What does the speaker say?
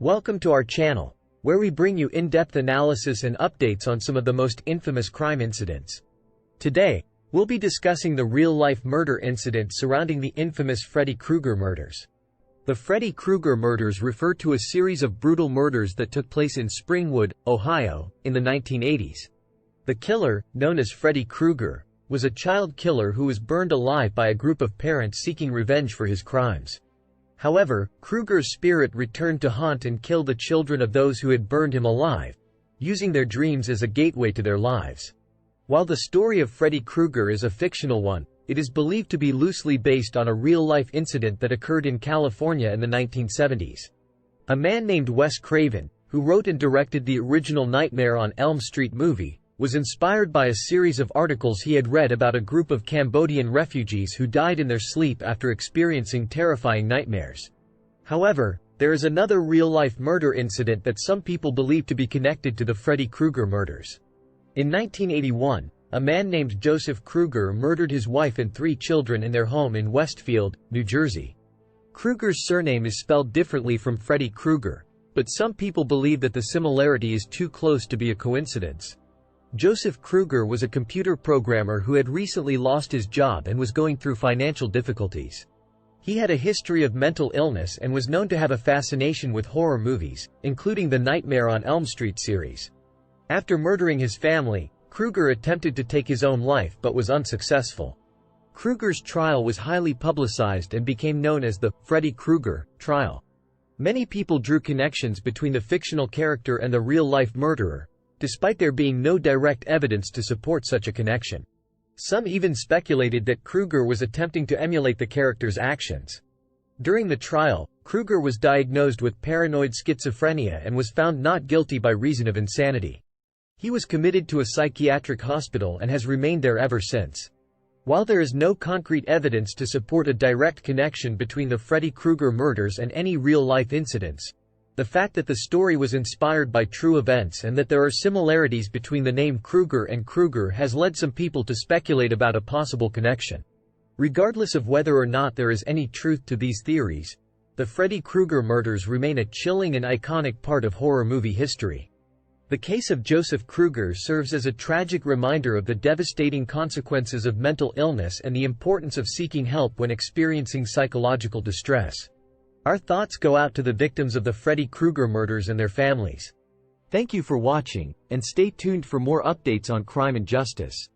Welcome to our channel, where we bring you in-depth analysis and updates on some of the most infamous crime incidents. Today, we'll be discussing the real-life murder incident surrounding the infamous Freddy Krueger murders. The Freddy Krueger murders refer to a series of brutal murders that took place in Springwood, Ohio, in the 1980s. The killer, known as Freddy Krueger, was a child killer who was burned alive by a group of parents seeking revenge for his crimes. However, Krueger's spirit returned to haunt and kill the children of those who had burned him alive, using their dreams as a gateway to their lives. While the story of Freddy Krueger is a fictional one, it is believed to be loosely based on a real-life incident that occurred in California in the 1970s. A man named Wes Craven, who wrote and directed the original Nightmare on Elm Street movie, was inspired by a series of articles he had read about a group of Cambodian refugees who died in their sleep after experiencing terrifying nightmares. However, there is another real-life murder incident that some people believe to be connected to the Freddy Krueger murders. In 1981, a man named Joseph Krueger murdered his wife and 3 children in their home in Westfield, New Jersey. Krueger's surname is spelled differently from Freddy Krueger, but some people believe that the similarity is too close to be a coincidence. Joseph Krueger was a computer programmer who had recently lost his job and was going through financial difficulties. He had a history of mental illness and was known to have a fascination with horror movies, including the Nightmare on Elm Street series. After murdering his family, Krueger attempted to take his own life but was unsuccessful. Krueger's trial was highly publicized and became known as the Freddy Krueger trial. Many people drew connections between the fictional character and the real-life murderer, despite there being no direct evidence to support such a connection. Some even speculated that Krueger was attempting to emulate the character's actions. During the trial, Krueger was diagnosed with paranoid schizophrenia and was found not guilty by reason of insanity. He was committed to a psychiatric hospital and has remained there ever since. While there is no concrete evidence to support a direct connection between the Freddy Krueger murders and any real-life incidents, the fact that the story was inspired by true events and that there are similarities between the name Krueger and Krueger has led some people to speculate about a possible connection. Regardless of whether or not there is any truth to these theories, the Freddy Krueger murders remain a chilling and iconic part of horror movie history. The case of Joseph Krueger serves as a tragic reminder of the devastating consequences of mental illness and the importance of seeking help when experiencing psychological distress. Our thoughts go out to the victims of the Freddy Krueger murders and their families. Thank you for watching, and stay tuned for more updates on crime and justice.